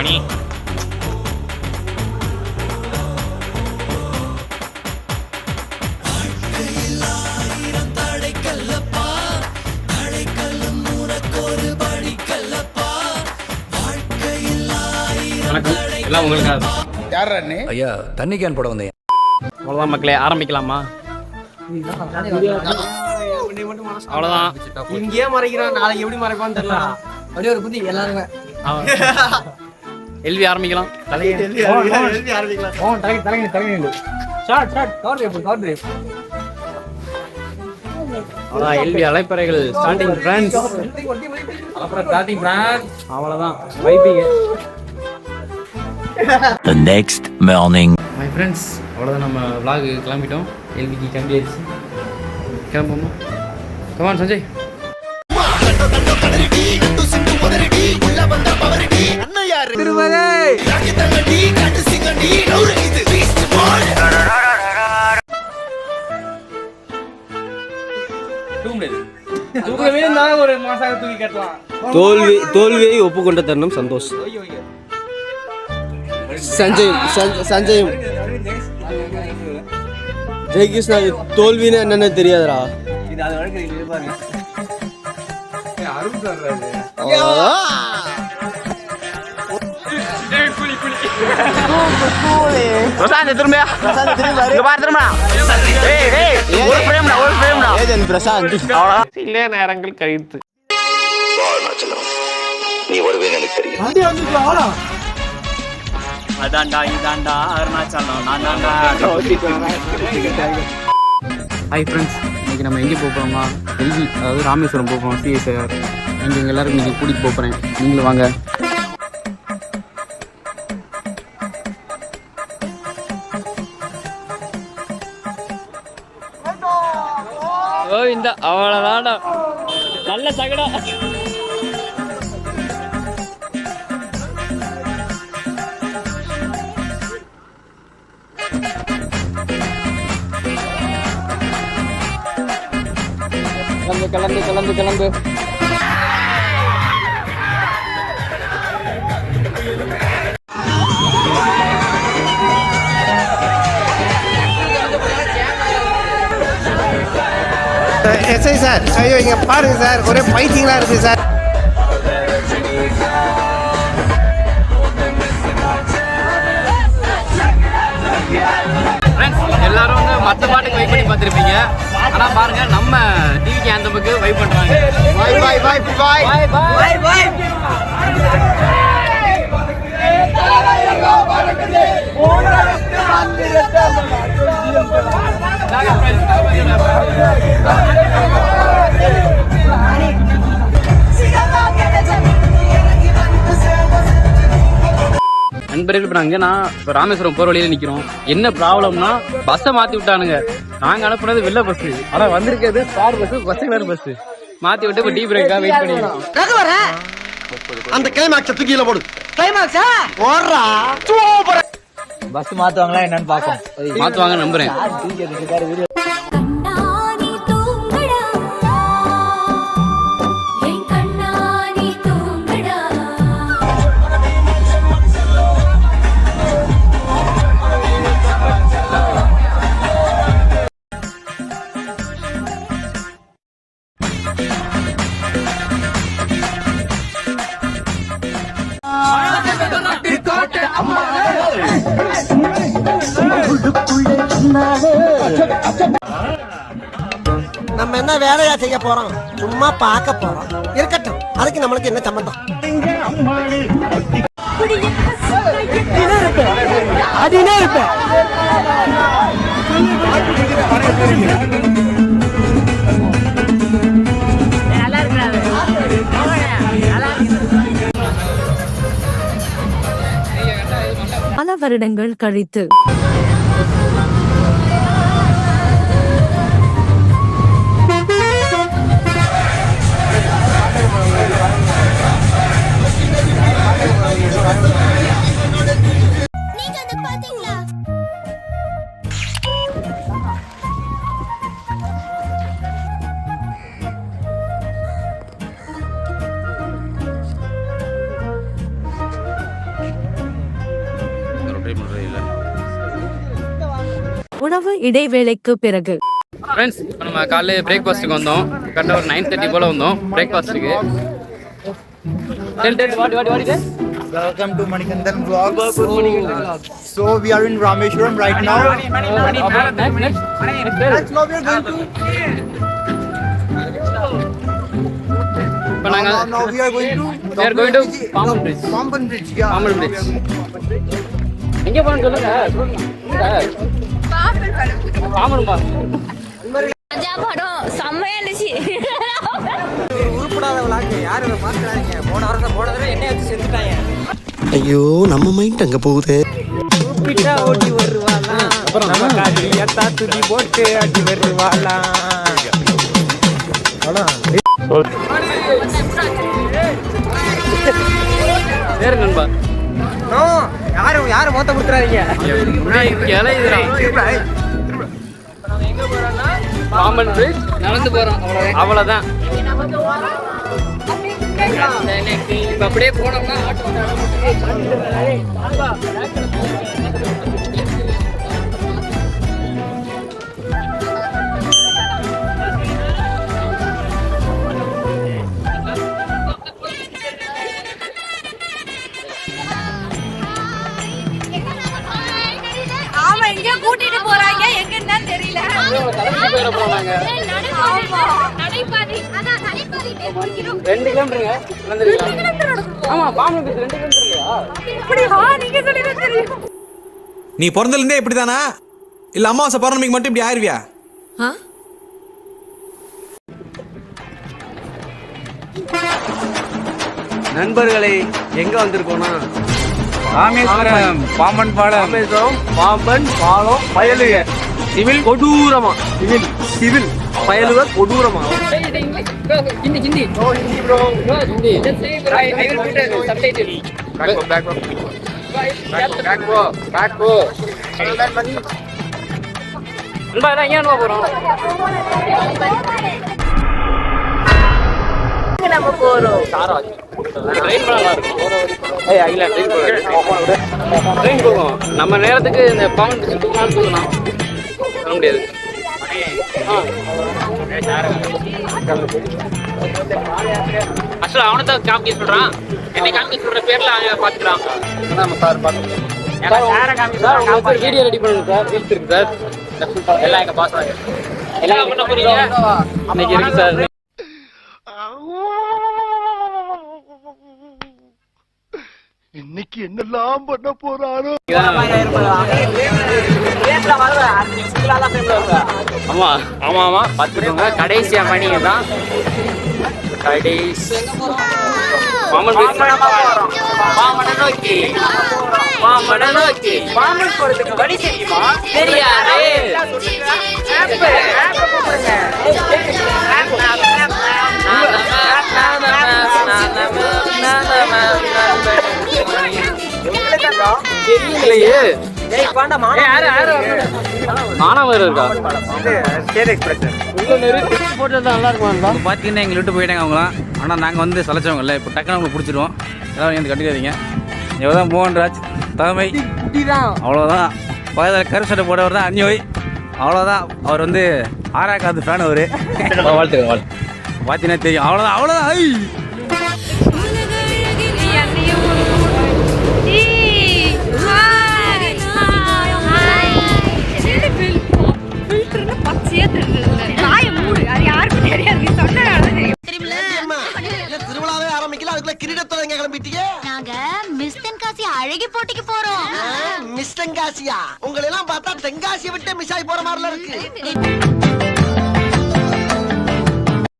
மணி. வணக்கம். எல்லாம் உங்களுக்காக. யார் அண்ணே? ஐயா தண்ணி கேன் போட வந்தேன். அவ்வளோதான் மக்களே, ஆரம்பிக்கலாமா? அவ்வளோதான். இங்கே மறைக்கிறான், நாளைக்கு எப்படி மறைப்பான்னு தெரியல. அப்படியே ஒரு புத்தி எல்லாருமே எல்வி ஆரம்பிக்கலாம். எல்வி அலைப்பறைகள் ஸ்டார்டிங் ஃப்ரெண்ட்ஸ். அவ்வளோதான் வைப்பீங்க. The next morning. My friends, அவ்வளோதான், நம்ம vlog கிளம்பிட்டோம். எல்விக்கு கிளம்பியாச்சு. கிளம்புமா? கமான் சஞ்சய். தோல்வியை ஒப்புக்கொண்ட தருணம் சந்தோஷ். சஞ்சய் ஜெயகிருஷ்ணா, தோல்வின்னு என்னன்னு தெரியாதுடா. சில நேரங்கள் கழித்து நீ வருவேன்னு எனக்கு தெரியும். அதான்டா இதான்டா அருணாச்சலம் நான் தான்டா. ஹாய் ஃப்ரெண்ட்ஸ், இன்றைக்கி நம்ம எங்கே போகிறோம்னா எல்வி, அதாவது ராமேஸ்வரம் போகிறோம். சிஎஸ்ஆர் இங்கே எல்லோரும் இன்றைக்கி கூட்டிகிட்டு போகிறேன். நீங்களும் வாங்க. ஓ இந்த அவ்வளோதான்டா, நல்ல தகடா. கிளம்பு. எஸ்ஐ சார், ஐயோ இங்க பாருங்க சார், ஒரே பைத்தியங்களா இருக்கு சார். எல்லாரும் வந்து மற்ற பாட்டுக்கு வைப் பண்ணி பார்த்துருப்பீங்க. ஆனால் பாருங்க, நம்ம டிவிக்கு ஆந்தமுக்கு வைப் பண்ணுறாங்க. நண்பர்கள், இப்போ நாங்கள் இப்போ ராமேஸ்வரம் போகிற வழியில் நிற்கிறோம். என்ன ப்ராப்ளம்னா, பஸ்ஸை மாற்றி விட்டானுங்க. நாங்கள் அனுப்புனது வெள்ள பஸ்ஸு, ஆனால் வந்திருக்கிறது star bus, bus class bus. மாற்றி விட்டு இப்போ டீ பிரேக்காக வெயிட் பண்ணிடுறோம். அந்த கிளைமாக்ஸ் தூக்கில போடு. கிளைமாக்ஸா ஓடுறா சூப்பர். பஸ் மாத்துவாங்களா என்னன்னு பாப்போம். மாற்றுவாங்க நம்புறேன். நம்ம என்ன வேலையா செய்ய போறோம்? சும்மா பார்க்க போறோம். இருக்கட்டும், அதுக்கு நம்மளுக்கு என்ன சம்பந்தம்? பல வருடங்கள் கழித்து உணவு இடைவேளைக்கு பிறகு ஃப்ரெண்ட்ஸ் இப்போ நம்ம காலையில் பிரேக்ஃபாஸ்ட்டுக்கு வந்தோம். கரெக்டாக ஒரு 9:30 போல் வந்தோம் பிரேக்ஃபாஸ்ட்டுக்கு. Welcome to Manikandan Vlog. So we are in Rameshwaram right now. Next now we are going to. Now we are going to. We are going to Pamban Bridge. Pamban Bridge. Yeah. Pamban Bridge. எங்கே போகணும்னு சொல்லுங்க. பாம்பன்பா. செம்மையா இருந்துச்சு. ஐயோ நம்ம mind அங்க போகுது. வேறு நண்பா யாரும் மொத்த கொடுத்துறாதீங்க. பாம்பன் பிரிட்ஜ் நடந்து போறோம். அவ்வளவுதான். இப்ப அப்படியே போனோம்னா ஆமா எங்க கூட்டிட்டு போறாங்க எங்கன்னா தெரியல. போனாங்க 2 கிலோமீட்டருங்க. ஆமா பாம்பன் பிரிட்ஜ் 2 கிலோமீட்டர் இல்லையா? நீங்க சொல்லிதான் தெரியும். நீ பிறந்ததுலேருந்தே இப்படி தானா இல்ல அமாவாசை பௌர்ணமிக்கு மட்டும் இப்படி ஆயிருவியா? நண்பர்களே எங்க வந்திருக்கோம்னா ராமேஸ்வரம் பாம்பன் பாலம். ராமேஸ்வரம் பாம்பன் பாலம் பயலுக சிவில் கொடூரமா சிவில் பயலுக கொடூரமா. நம்ம போறோம். நம்ம நேரத்துக்கு இந்த பவுண்ட் சொல்லலாம் சொல்ல முடியாது. அசல் அவனை தான் காமிக்க சொல்றான். என்னை காமிக்க சொல்ற பேர்ல அவன் பாத்துக்கிறான். வீடியோ ரெடி பண்ணுங்க சார். ரீல்ஸ் இருக்கு சார். எல்லாம் எங்க பாஸ் எல்லாம் பண்ண போறீங்க இன்னைக்கு இருக்கு சார். இன்னைக்கு என்னெல்லாம் பண்ண போறாரோ. ஆமா ஆமா ஆமா பாத்துக்கோங்க. கடைசியா மணி தான் கடைசி. பாம்பன் நோக்கி பாம்பன் போறதுக்கு வழி தெரியுமா? தெரியாது. மாணவர் இருக்கா பார்த்தீங்கன்னா எங்களை விட்டு போயிட்டாங்க அவங்களாம். ஆனால் நாங்கள் வந்து சலைச்சவங்க இல்லை. இப்போ டக்குனு அவங்களை பிடிச்சிருவோம். எல்லாம் வந்து கண்டுக்காதீங்க. எவ்வளோதான் மோகன்ராஜ் தலைமை அவ்வளோதான். பக்கத்தில் கரு சட்டை போடவர் தான் அந்யோய். அவ்வளோதான். அவர் வந்து ஆராக்காது ஃபேன் அவர். வாழ்த்துக்கள். பார்த்தீங்கன்னா தெரியும். அவ்வளோதான் அவ்வளோதான். திருவிழாவே ஆரம்பிக்கல அதுக்குள்ள கிரீடத்தோட கிளம்பிட்டீங்க. நாங்க மிஸ் தென்காசி அழகி போட்டிக்கு போறோம். மிஸ் தென்காசியா? உங்களை எல்லாம் பார்த்தா தென்காசியை விட்டு மிஸ் ஆகி போற மாதிரில இருக்கு.